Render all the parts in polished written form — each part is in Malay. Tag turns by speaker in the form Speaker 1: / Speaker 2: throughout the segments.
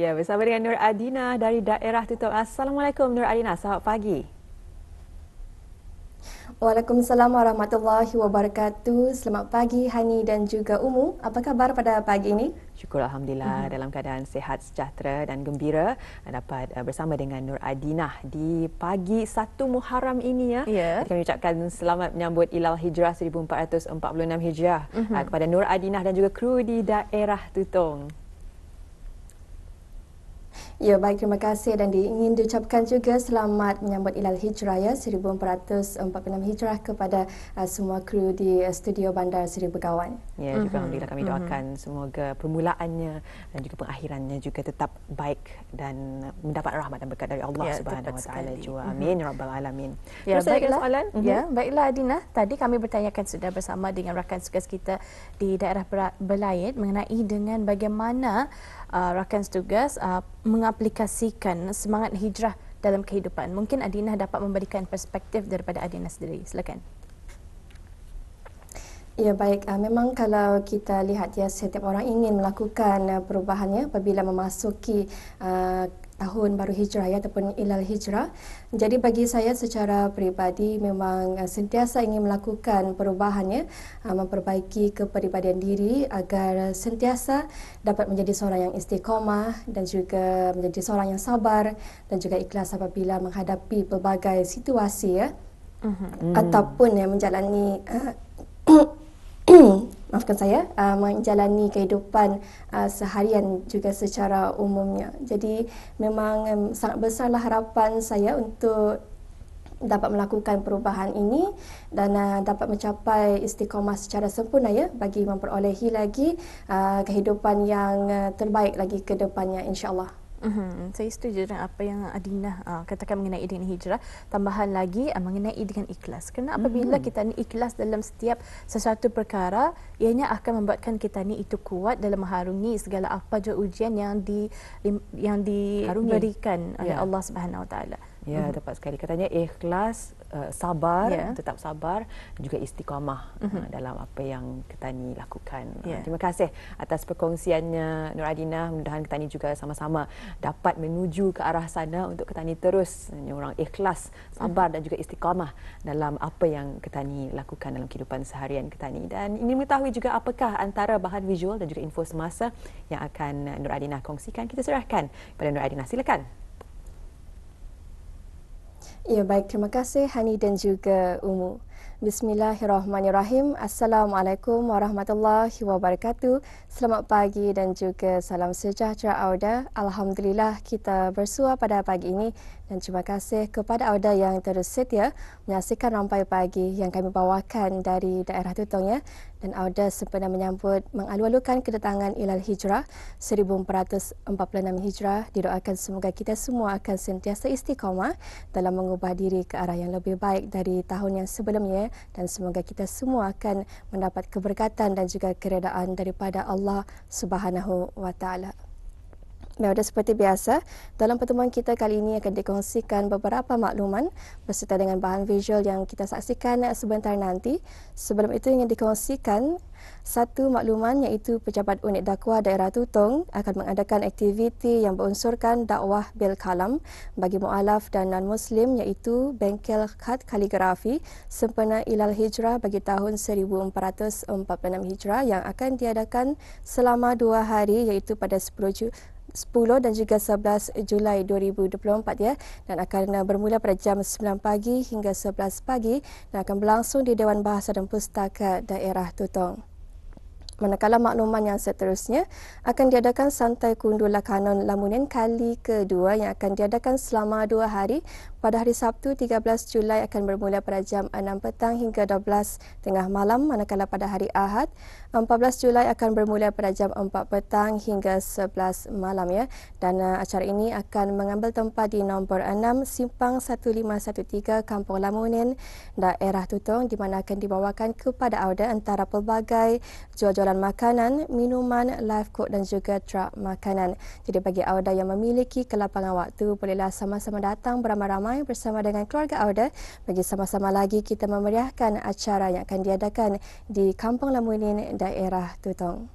Speaker 1: Ya, bersama dengan Nur Adinah dari daerah Tutong. Assalamualaikum Nur Adinah, selamat pagi.
Speaker 2: Waalaikumsalam warahmatullahi wabarakatuh. Selamat pagi Hani dan juga Umu. Apa khabar pada pagi ini?
Speaker 1: Syukur Alhamdulillah dalam keadaan sihat, sejahtera dan gembira dapat bersama dengan Nur Adinah di pagi 1 Muharram ini ya.
Speaker 3: Ya.
Speaker 1: Jadi kami ucapkan selamat menyambut Ilal Hijrah 1446 Hijrah kepada Nur Adinah dan juga kru di daerah Tutong.
Speaker 2: Ya, baik, terima kasih dan ingin diucapkan juga selamat menyambut Ilal Hijrah ya 1446 Hijrah kepada semua kru di studio Bandar Seri Begawan.
Speaker 1: Ya, juga Alhamdulillah kami doakan semoga permulaannya dan juga pengakhirannya juga tetap baik dan mendapat rahmat dan berkat dari Allah Subhanahu Wa Taala jua. Amin ya rabbal alamin.
Speaker 3: Ya,
Speaker 1: Terus saya ada
Speaker 3: baiklah.
Speaker 1: soalan.
Speaker 3: Ya, baiklah Adinah. Tadi kami bertanyakan sudah bersama dengan rakan tugas kita di daerah Belait mengenai dengan bagaimana rakan tugas mengaplikasikan semangat hijrah dalam kehidupan. Mungkin Adinah dapat memberikan perspektif daripada Adinah sendiri. Silakan.
Speaker 2: Ya, baik, memang kalau kita lihat ya, setiap orang ingin melakukan perubahannya apabila memasuki tahun baru hijrah ya ataupun Ilal Hijrah. Jadi bagi saya secara peribadi memang sentiasa ingin melakukan perubahannya, memperbaiki kepribadian diri agar sentiasa dapat menjadi seorang yang istiqamah dan juga menjadi seorang yang sabar dan juga ikhlas apabila menghadapi pelbagai situasi ya. Ataupun menjalani maafkan saya, menjalani kehidupan seharian juga secara umumnya. Jadi memang sangat besarlah harapan saya untuk dapat melakukan perubahan ini dan dapat mencapai istiqamah secara sempurna ya bagi memperolehi lagi kehidupan yang terbaik lagi ke depannya, insya-Allah.
Speaker 3: Saya setuju dengan apa yang Adinah katakan mengenai dengan hijrah. Tambahan lagi mengenai dengan ikhlas. Kerana apabila kita ni ikhlas dalam setiap sesuatu perkara, ianya akan membuatkan kita ni itu kuat dalam mengharungi segala apa je ujian yang diberikan oleh Allah Subhanahu Wa Taala.
Speaker 1: Ya, tepat sekali. Katanya ikhlas, sabar, tetap sabar, juga istiqamah dalam apa yang kita ni lakukan. Terima kasih atas perkongsiannya Nur Adinah. Mudah-mudahan kita ni juga sama-sama dapat menuju ke arah sana untuk kita ni terus orang ikhlas, sabar dan juga istiqamah dalam apa yang kita ni lakukan dalam kehidupan seharian kita ni. Dan ingin mengetahui juga apakah antara bahan visual dan juga info semasa yang akan Nur Adinah kongsikan. Kita serahkan kepada Nur Adinah. Silakan.
Speaker 2: Ya, baik, terima kasih Hani dan juga Umu. Bismillahirrahmanirrahim. Assalamualaikum warahmatullahi wabarakatuh. Selamat pagi dan juga salam sejahtera Auda. Alhamdulillah kita bersua pada pagi ini dan terima kasih kepada Auda yang terus setia menyaksikan Rampai Pagi yang kami bawakan dari daerah Tutong ya. Dan Auda sempena menyambut mengalu-alukan kedatangan Ilal Hijrah 1446 Hijrah. Didoakan semoga kita semua akan sentiasa istiqamah dalam mengubah diri ke arah yang lebih baik dari tahun yang sebelumnya dan semoga kita semua akan mendapat keberkatan dan juga keredaan daripada Allah Subhanahu Wa Taala. Baiklah, seperti biasa, dalam pertemuan kita kali ini akan dikongsikan beberapa makluman berserta dengan bahan visual yang kita saksikan sebentar nanti. Sebelum itu ingin dikongsikan satu makluman iaitu Pejabat Unit Dakwah Daerah Tutong akan mengadakan aktiviti yang berunsurkan dakwah bil kalam bagi mualaf dan non-Muslim iaitu bengkel khat kaligrafi sempena Ilal Hijrah bagi tahun 1446 Hijrah yang akan diadakan selama 2 hari iaitu pada 10 dan juga 11 Julai 2024 ya, dan akan bermula pada jam 9 pagi hingga 11 pagi dan akan berlangsung di Dewan Bahasa dan Pustaka Daerah Tutong. Manakala makluman yang seterusnya akan diadakan santai kundu Lakanon Lamunan kali kedua yang akan diadakan selama 2 hari. Pada hari Sabtu 13 Julai akan bermula pada jam 6 petang hingga 12 tengah malam, manakala pada hari Ahad 14 Julai akan bermula pada jam 4 petang hingga 11 malam ya. Dan acara ini akan mengambil tempat di nombor 6 Simpang 1513 Kampung Lamunan daerah Tutong di mana akan dibawakan kepada Auda antara pelbagai jual-jualan makanan, minuman, live cook dan juga truk makanan. Jadi bagi Auda yang memiliki kelapangan waktu, bolehlah sama-sama datang beramai-ramai bersama dengan keluarga Auda bagi sama-sama lagi kita memeriahkan acara yang akan diadakan di Kampung Lamunan daerah Tutong.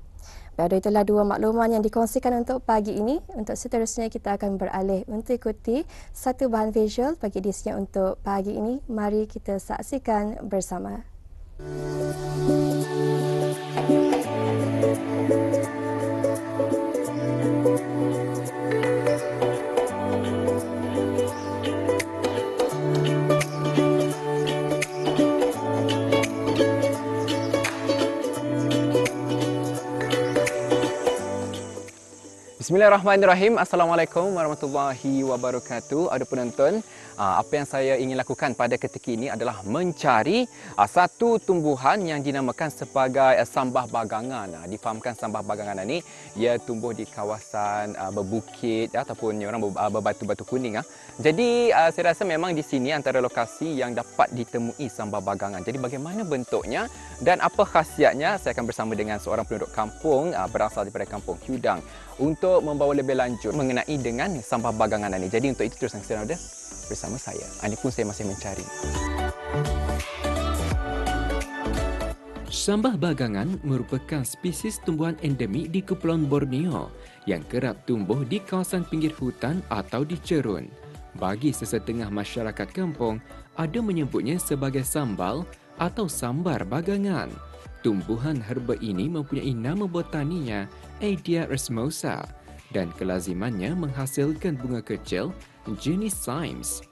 Speaker 2: Pada itulah dua makluman yang dikongsikan untuk pagi ini. Untuk seterusnya kita akan beralih untuk ikuti satu bahan visual bagi edisinya untuk pagi ini. Mari kita saksikan bersama.
Speaker 4: Bismillahirrahmanirrahim. Assalamualaikum warahmatullahi wabarakatuh. Ada penonton, apa yang saya ingin lakukan pada ketika ini adalah mencari satu tumbuhan yang dinamakan sebagai sambah bagangan. Difahamkan sambah bagangan ini ia tumbuh di kawasan berbukit ataupun orang berbatu-batu kuning. Jadi saya rasa memang di sini antara lokasi yang dapat ditemui sambah bagangan. Jadi bagaimana bentuknya dan apa khasiatnya, saya akan bersama dengan seorang penduduk kampung berasal daripada kampung Kudang untuk membawa lebih lanjut mengenai dengan sambah bagangan ini. Jadi untuk itu terus saksikan ada bersama saya. Ini pun saya masih mencari.
Speaker 5: Sambah bagangan merupakan spesies tumbuhan endemik di Kepulauan Borneo yang kerap tumbuh di kawasan pinggir hutan atau di cerun. Bagi sesetengah masyarakat kampung, ada menyebutnya sebagai sambal atau sambar bagangan. Tumbuhan herba ini mempunyai nama botaninya Aedia racemosa dan kelazimannya menghasilkan bunga kecil jenis cymes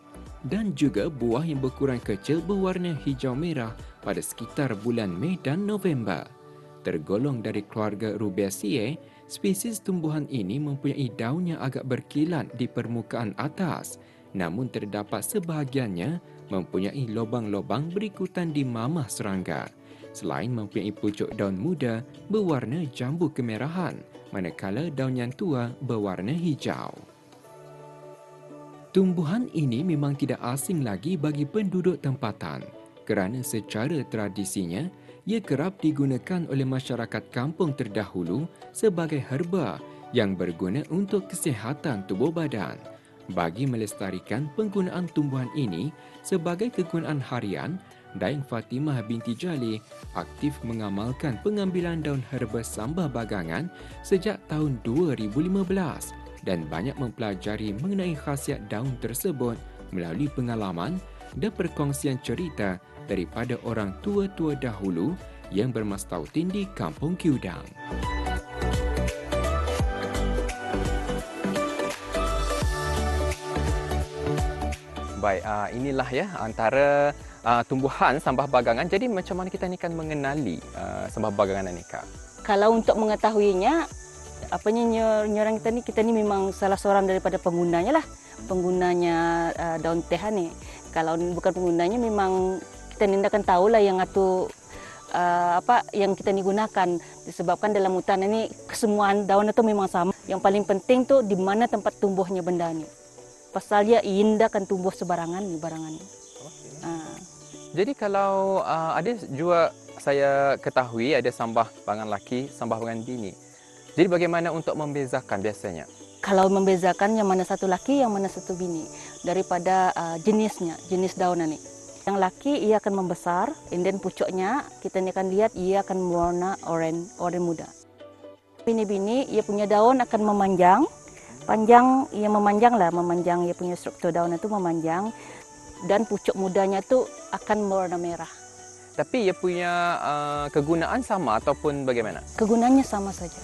Speaker 5: dan juga buah yang berkurang kecil berwarna hijau merah pada sekitar bulan Mei dan November. Tergolong dari keluarga Rubiaceae, spesies tumbuhan ini mempunyai daun yang agak berkilat di permukaan atas, namun terdapat sebahagiannya mempunyai lubang-lubang berikutan di mamah serangga. Selain mempunyai pucuk daun muda berwarna jambu kemerahan, manakala daun yang tua berwarna hijau. Tumbuhan ini memang tidak asing lagi bagi penduduk tempatan kerana secara tradisinya ia kerap digunakan oleh masyarakat kampung terdahulu sebagai herba yang berguna untuk kesihatan tubuh badan. Bagi melestarikan penggunaan tumbuhan ini sebagai kegunaan harian, Daeng Fatimah binti Jali aktif mengamalkan pengambilan daun herba sambah bagangan sejak tahun 2015 dan banyak mempelajari mengenai khasiat daun tersebut melalui pengalaman dan perkongsian cerita daripada orang tua-tua dahulu yang bermastautin di Kampung Kudang.
Speaker 4: Baik, inilah ya antara tumbuhan sambah bagangan. Jadi macam mana kita ni kan mengenali sambah bagangan ni, Kak?
Speaker 6: Kalau untuk mengetahuinya, nyorang kita ni memang salah seorang daripada penggunanya lah. Penggunanya daun teh ni. Kalau bukan penggunanya memang kita ni akan tahu lah yang yang kita ni gunakan. Disebabkan dalam hutan ini kesemuan daun itu memang sama. Yang paling penting tu di mana tempat tumbuhnya benda ni. Pasal dia indah kan tumbuh sebarangan ni barangan ni.
Speaker 4: Jadi kalau ada juga saya ketahui ada sambah bagangan laki, sambah bagangan bini. Jadi bagaimana untuk membezakan biasanya?
Speaker 6: Kalau membezakan yang mana satu laki, yang mana satu bini daripada jenisnya, jenis daunan ni. Yang laki ia akan membesar, and then pucuknya kita ni akan lihat ia akan berwarna oranye muda. Bini-bini ia punya daun akan memanjang, panjang, ia memanjang ia punya struktur daun itu memanjang dan pucuk mudanya tu akan berwarna merah.
Speaker 4: Tapi ia punya kegunaan sama ataupun bagaimana?
Speaker 6: Kegunaannya sama saja.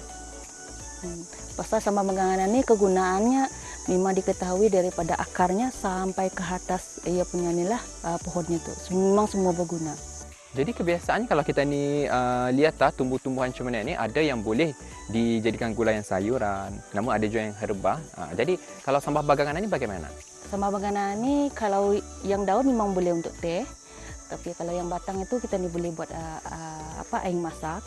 Speaker 6: Pasal sambah bagangan ini kegunaannya memang diketahui daripada akarnya sampai ke atas ia punya pohonnya tu. Memang semua berguna.
Speaker 4: Jadi kebiasaan kalau kita ni lihat tumbuh-tumbuhan macam mana ni ada yang boleh dijadikan gulai sayuran, namun ada juga yang herba. Jadi kalau sambah bagangan ini bagaimana?
Speaker 6: Sambah bagangan ini kalau yang daun memang boleh untuk teh, tapi kalau yang batang itu kita ni boleh buat air masak.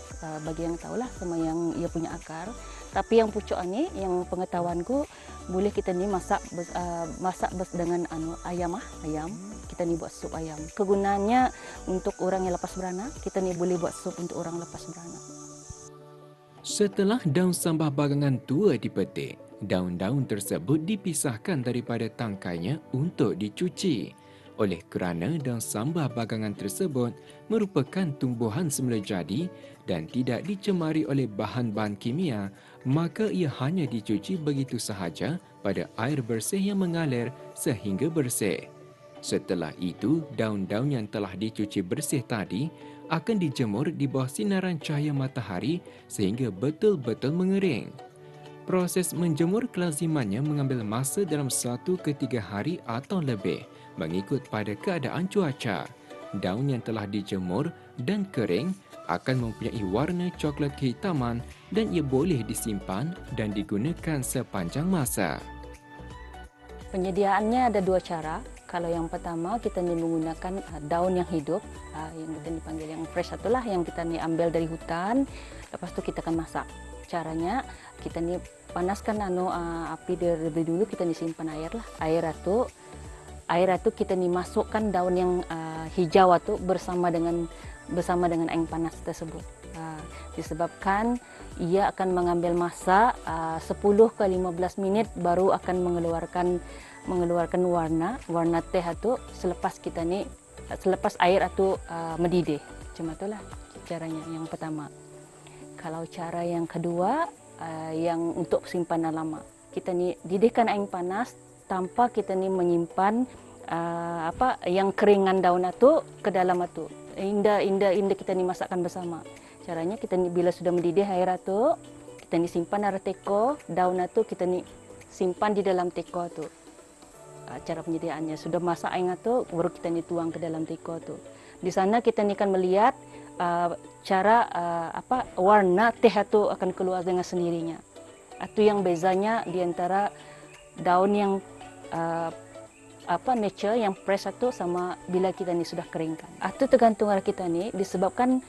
Speaker 6: Bagi yang tahulah sama yang ia punya akar. Tapi yang pucuk ini, yang pengetahuanku boleh kita ni masak dengan ayam. Kita ni buat sup ayam. Kegunaannya untuk orang yang lepas beranak, kita ni boleh buat sup untuk orang lepas beranak.
Speaker 5: Setelah daun sambah bagangan tua dipetik, daun-daun tersebut dipisahkan daripada tangkainya untuk dicuci. Oleh kerana daun sambah bagangan tersebut merupakan tumbuhan semula jadi dan tidak dicemari oleh bahan-bahan kimia, maka ia hanya dicuci begitu sahaja pada air bersih yang mengalir sehingga bersih. Setelah itu, daun-daun yang telah dicuci bersih tadi akan dijemur di bawah sinaran cahaya matahari sehingga betul-betul mengering. Proses menjemur kelazimannya mengambil masa dalam 1 ke 3 hari atau lebih mengikut pada keadaan cuaca. Daun yang telah dijemur dan kering akan mempunyai warna coklat kehitaman dan ia boleh disimpan dan digunakan sepanjang masa.
Speaker 6: Penyediaannya ada 2 cara. Kalau yang pertama kita ni menggunakan daun yang hidup, yang kita dipanggil yang fresh itulah yang kita ni ambil dari hutan. Lepas tu kita akan masak. Caranya kita ni panaskan api terlebih dulu, kita ni simpan air lah. Air itu kita ni masukkan daun yang hijau itu bersama dengan air panas tersebut. Disebabkan ia akan mengambil masa 10 ke 15 minit baru akan mengeluarkan warna teh itu selepas air itu mendidih. Cuma itulah caranya yang pertama. Kalau cara yang kedua yang untuk simpanan lama, kita ni didihkan air panas tanpa kita ni menyimpan yang keringan daun itu ke dalam itu. Indah kita ni masakkan bersama. Caranya kita ni bila sudah mendidih air itu, kita ni simpan dalam teko, daun itu kita ni simpan di dalam teko itu. Cara penyediaannya sudah masak air itu baru kita ni tuang ke dalam teko itu. Di sana kita ni akan melihat warna teh itu akan keluar dengan sendirinya. Itu yang bezanya di antara daun yang nature yang fresh itu sama bila kita ni sudah keringkan. Itu tergantung arah kita ni, disebabkan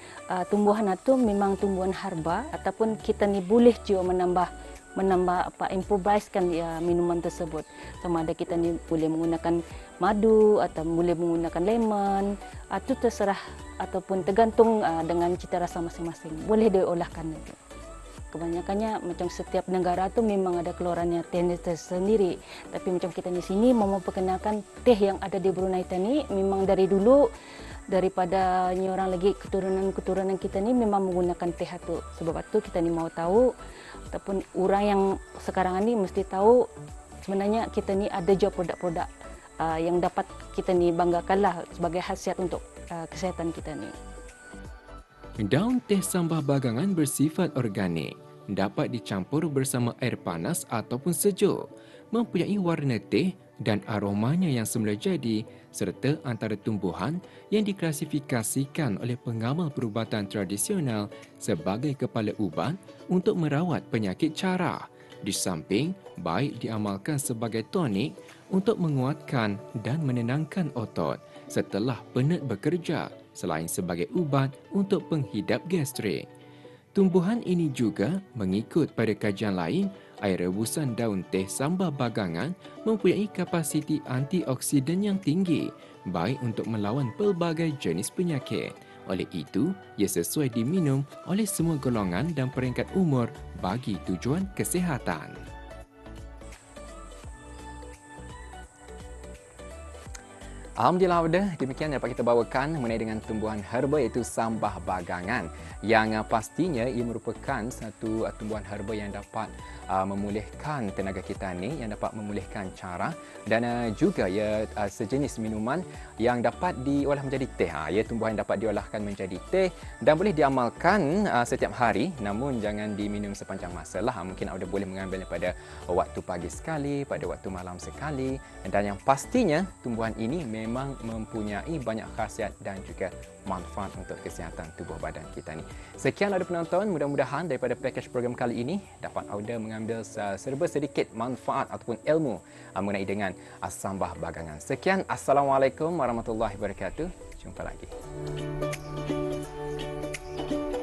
Speaker 6: tumbuhan itu memang tumbuhan herba ataupun kita ni boleh juga menambah improvisekan minuman tersebut. Sama ada kita ni boleh menggunakan madu atau boleh menggunakan lemon. Itu terserah ataupun tergantung dengan cita rasa masing-masing. Boleh diolahkan itu. Kebanyakannya macam setiap negara tu memang ada keluarannya teh tersendiri. Tapi macam kita di sini mau memperkenalkan teh yang ada di Brunei ni memang dari dulu daripada orang lagi keturunan kita ni memang menggunakan teh itu. Sebab itu kita ni mau tahu ataupun orang yang sekarang ni mesti tahu sebenarnya kita ni ada juga produk-produk yang dapat kita ni banggakanlah sebagai khasiat untuk kesihatan kita ni.
Speaker 5: Daun teh sambah bagangan bersifat organik, dapat dicampur bersama air panas ataupun sejuk, mempunyai warna teh dan aromanya yang semula jadi serta antara tumbuhan yang diklasifikasikan oleh pengamal perubatan tradisional sebagai kepala ubat untuk merawat penyakit cara. Di samping baik diamalkan sebagai tonik untuk menguatkan dan menenangkan otot setelah penat bekerja, selain sebagai ubat untuk penghidap gastrik. Tumbuhan ini juga mengikut pada kajian lain, air rebusan daun teh sambah bagangan mempunyai kapasiti antioksidan yang tinggi, baik untuk melawan pelbagai jenis penyakit. Oleh itu, ia sesuai diminum oleh semua golongan dan peringkat umur bagi tujuan kesihatan.
Speaker 4: Alhamdulillah, demikian dapat kita bawakan mengenai dengan tumbuhan herba iaitu sambah bagangan yang pastinya ia merupakan satu tumbuhan herba yang dapat memulihkan tenaga kita ni, yang dapat memulihkan cara dan juga ia sejenis minuman yang dapat diolah menjadi teh. Ia tumbuhan yang dapat diolahkan menjadi teh dan boleh diamalkan setiap hari, namun jangan diminum sepanjang masa lah. Mungkin anda boleh mengambilnya pada waktu pagi sekali, pada waktu malam sekali, dan yang pastinya tumbuhan ini memang mempunyai banyak khasiat dan juga manfaat untuk kesihatan tubuh badan kita ni. Sekian ada penonton, mudah-mudahan daripada pakej program kali ini dapat anda mengambil serba sedikit manfaat ataupun ilmu mengenai dengan sambah bagangan. Sekian, Assalamualaikum warahmatullahi wabarakatuh. Jumpa lagi.